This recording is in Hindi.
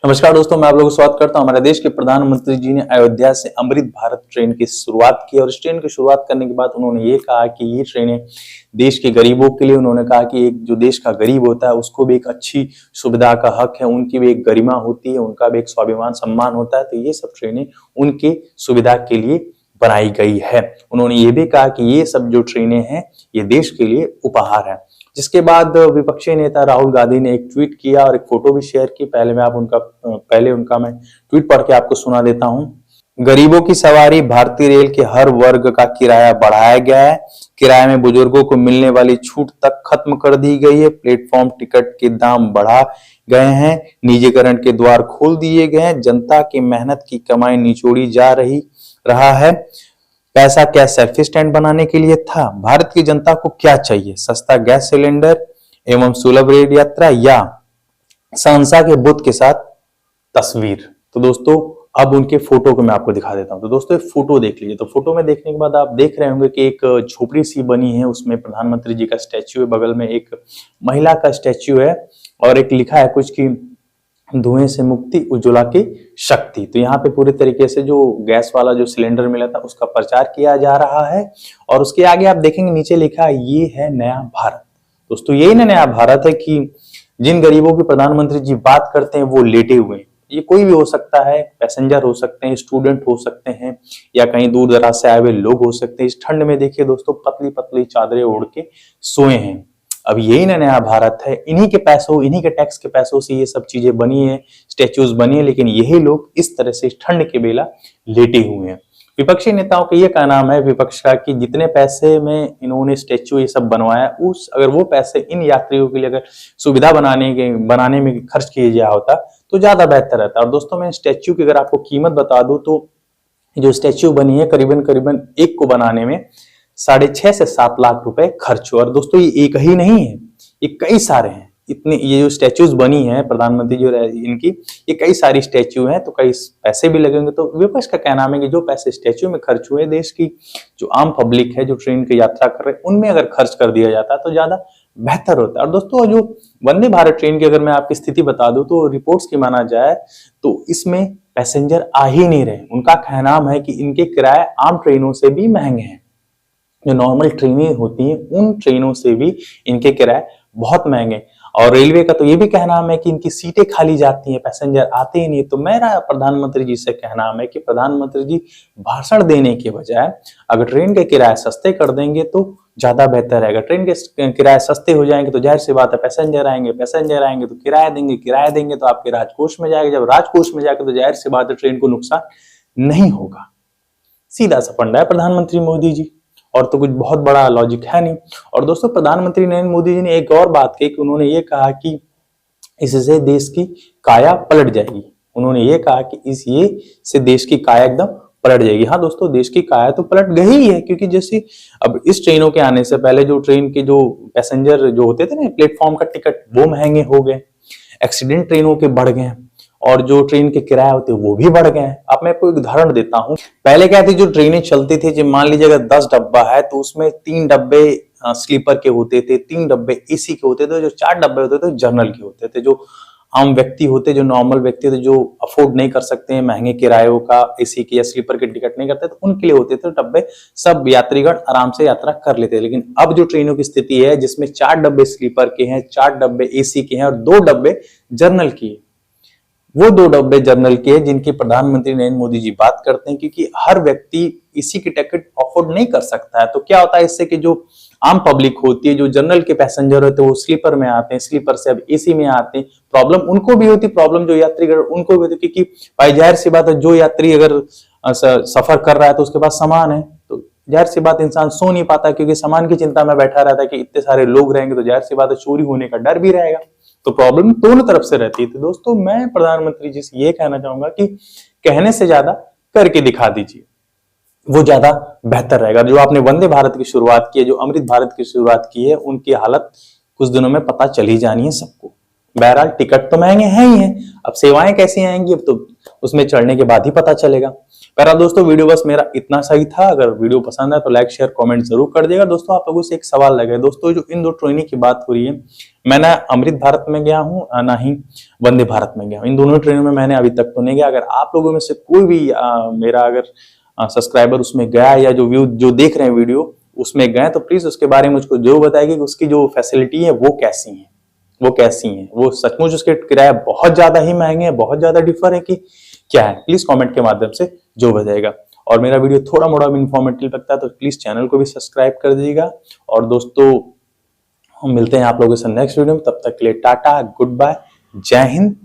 नमस्कार दोस्तों, मैं आप लोगों को स्वागत करता हूं। हमारे देश के प्रधानमंत्री जी ने अयोध्या से अमृत भारत ट्रेन की शुरुआत की और इस ट्रेन की शुरुआत करने के बाद उन्होंने ये कहा कि ये ट्रेनें देश के गरीबों के लिए, उन्होंने कहा कि एक जो देश का गरीब होता है उसको भी एक अच्छी सुविधा का हक है, उनकी भी एक गरिमा होती है, उनका भी एक स्वाभिमान सम्मान होता है। तो ये सब ट्रेनें उनके सुविधा के लिए बनाई गई है। उन्होंने ये भी कहा कि ये सब जो ट्रेनें हैं ये देश के लिए उपहार है। जिसके बाद विपक्षी नेता राहुल गांधी ने एक ट्वीट किया और एक फोटो भी शेयर की। पहले उनका मैं ट्वीट पढ़ के आपको सुना देता हूं। गरीबों की सवारी भारतीय रेल के हर वर्ग का किराया बढ़ाया गया है। किराए में बुजुर्गों को मिलने वाली छूट तक खत्म कर दी गई है। प्लेटफॉर्म टिकट के दाम बढ़ा गए हैं। निजीकरण के द्वार खोल दिए गए हैं। जनता की मेहनत की कमाई निचोड़ी जा रहा है। पैसा क्या सेल्फी स्टैंड बनाने के लिए था? भारत की जनता को क्या चाहिए? सस्ता गैस सिलेंडर एवं सुलभ रेल यात्रा या सहनसा के बुद्ध के साथ तस्वीर? तो दोस्तों अब उनके फोटो को मैं आपको दिखा देता हूं। तो दोस्तों एक फोटो देख लीजिए। तो फोटो में देखने के बाद आप देख रहे होंगे कि एक झोपड़ी सी बनी है, उसमें प्रधानमंत्री जी का स्टैच्यू है, बगल में एक महिला का स्टैच्यू है और एक लिखा है कुछ की धुएं से मुक्ति उज्ज्वला की शक्ति। तो यहाँ पे पूरे तरीके से जो गैस वाला जो सिलेंडर मिला था उसका प्रचार किया जा रहा है और उसके आगे आप देखेंगे नीचे लिखा है ये है नया भारत। दोस्तों यही नया भारत है कि जिन गरीबों की प्रधानमंत्री जी बात करते हैं वो लेटे हुए हैं। ये कोई भी हो सकता है, पैसेंजर हो सकते हैं, स्टूडेंट हो सकते हैं या कहीं दूर दराज से आए हुए लोग हो सकते हैं। इस ठंड में देखिए दोस्तों पतली पतली चादरें ओढ़ के सोए हैं। अब यही नया भारत है। इन्हीं के पैसों, इन्हीं के टैक्स के पैसों से ये सब चीजें बनी है, स्टेच्यूज बनी है, लेकिन यही लोग इस तरह से ठंड के बेला लेटे हुए हैं। विपक्षी नेताओं का ये का नाम है विपक्ष का कि जितने पैसे में इन्होंने स्टेच्यू ये सब बनवाया अगर वो पैसे इन यात्रियों के लिए अगर सुविधा बनाने में खर्च किया गया होता तो ज्यादा बेहतर रहता। और दोस्तों मैं स्टेच्यू की अगर आपको कीमत बता दूं तो जो स्टेच्यू बनी है करीबन एक को बनाने में 6.5 से 7 लाख रुपए खर्च हुआ। और दोस्तों ये एक ही नहीं है, ये कई सारे हैं। इतने ये जो स्टैच्यूज बनी है प्रधानमंत्री जो इनकी, ये कई सारी स्टैच्यू हैं तो कई पैसे भी लगेंगे। तो विपक्ष का कहना है कि जो पैसे स्टैच्यू में खर्च हुए देश की जो आम पब्लिक है जो ट्रेन की यात्रा कर रहे हैं उनमें अगर खर्च कर दिया जाता तो ज्यादा बेहतर होता है। और दोस्तों जो वंदे भारत ट्रेन की अगर मैं आपकी स्थिति बता दूं तो रिपोर्ट्स की माना जाए तो इसमें पैसेंजर आ ही नहीं रहे। उनका कहना है कि इनके किराए आम ट्रेनों से भी महंगे हैं। जो नॉर्मल ट्रेनें होती हैं उन ट्रेनों से भी इनके किराए बहुत महंगे। और रेलवे का तो ये भी कहना है कि इनकी सीटें खाली जाती हैं, पैसेंजर आते ही नहीं। तो मेरा प्रधानमंत्री जी से कहना है कि प्रधानमंत्री जी भाषण देने के बजाय अगर ट्रेन के किराए सस्ते कर देंगे तो ज्यादा बेहतर रहेगा। ट्रेन के किराए सस्ते हो जाएंगे तो जाहिर सी बात है पैसेंजर आएंगे तो किराया देंगे तो आपके राजकोष में जाएगा। जब राजकोष में जाएगा तो जाहिर सी बात है ट्रेन को नुकसान नहीं होगा। सीधा सा फंडा है प्रधानमंत्री मोदी जी, और तो कुछ बहुत बड़ा लॉजिक है नहीं। और दोस्तों प्रधानमंत्री नरेंद्र मोदी जी ने एक और बात कही कि उन्होंने ये कहा कि इससे देश की काया पलट जाएगी। उन्होंने ये कहा कि ये से देश की काया एकदम पलट जाएगी। हाँ दोस्तों देश की काया तो पलट गई ही है, क्योंकि जैसे अब इस ट्रेनों के आने से पहले जो ट्रेन के जो पैसेंजर जो होते थे ना, प्लेटफॉर्म का टिकट वो महंगे हो गए, एक्सीडेंट ट्रेनों के बढ़ गए और जो ट्रेन के किराए होते हैं वो भी बढ़ गए हैं। अब मैं आपको एक उदाहरण देता हूं। पहले क्या थी, जो ट्रेनें चलती थी, जब मान लीजिए अगर 10 डब्बा है तो उसमें 3 डब्बे स्लीपर के होते थे, 3 डब्बे एसी के होते थे, जो 4 डब्बे होते थे जनरल के होते थे। जो आम व्यक्ति होते, जो नॉर्मल व्यक्ति थे, जो अफोर्ड नहीं कर सकते हैं महंगे किरायों का एसी के या स्लीपर के टिकट नहीं करते तो उनके लिए होते थे डब्बे। सब यात्रीगण आराम से यात्रा कर लेते। लेकिन अब जो ट्रेनों की स्थिति है जिसमें 4 डब्बे स्लीपर के हैं, 4 डब्बे एसी के हैं और 2 डब्बे जनरल की है, वो 2 डब्बे जनरल के जिनकी प्रधानमंत्री नरेंद्र मोदी जी बात करते हैं, क्योंकि हर व्यक्ति इसी की टिकट अफोर्ड नहीं कर सकता है। तो क्या होता है इससे कि जो आम पब्लिक होती है, जो जनरल के पैसेंजर होते हैं वो स्लीपर में आते हैं, स्लीपर से अब एसी में आते हैं। प्रॉब्लम उनको भी होती, प्रॉब्लम जो यात्रीगण उनको भी होती, क्योंकि भाई जाहिर सी बात है जो यात्री अगर सफर कर रहा है तो उसके पास सामान है तो जाहिर सी बात इंसान सो नहीं पाता, क्योंकि सामान की चिंता में बैठा रहता है कि इतने सारे लोग रहेंगे तो जाहिर सी बात है चोरी होने का डर भी रहेगा। तो प्रॉब्लम दोनों तरफ से रहती है। तो दोस्तों मैं प्रधानमंत्री जी से ये कहना चाहूंगा कि कहने से ज्यादा करके दिखा दीजिए, वो ज्यादा बेहतर रहेगा। जो आपने वंदे भारत की शुरुआत की है, जो अमृत भारत की शुरुआत की है, उनकी हालत कुछ दिनों में पता चल ही जानी है सबको। बहरहाल टिकट तो महंगे हैं ही हैं, अब सेवाएं कैसी आएंगी अब तो उसमें चढ़ने के बाद ही पता चलेगा। प्यारा दोस्तों, वीडियो बस मेरा इतना सही था। अगर वीडियो पसंद है तो लाइक शेयर कमेंट जरूर कर दिएगा। दोस्तों आप लोगों से एक सवाल लगे दोस्तों, जो इन दो ट्रेनों की बात हो रही है, मैं ना अमृत भारत में गया हूँ ना ही वंदे भारत में गया हूँ। इन दोनों ट्रेनों में मैंने अभी तक तो नहीं गया। अगर आप लोगों में से कोई भी मेरा अगर सब्सक्राइबर उसमें गया या जो देख रहे हैं वीडियो उसमें गए, तो प्लीज उसके बारे में मुझको जरूर बताइए कि उसकी जो फैसिलिटी है वो कैसी है, वो सचमुच उसके किराया बहुत ज्यादा ही महंगे हैं, बहुत ज्यादा डिफर है कि क्या है। प्लीज कमेंट के माध्यम से जो बताएगा। और मेरा वीडियो थोड़ा मोड़ा भी इंफॉर्मेटिव लगता है तो प्लीज चैनल को भी सब्सक्राइब कर दीजिएगा। और दोस्तों हम मिलते हैं आप लोगों से नेक्स्ट वीडियो में, तब तक के लिए टाटा, गुड बाय, जय हिंद,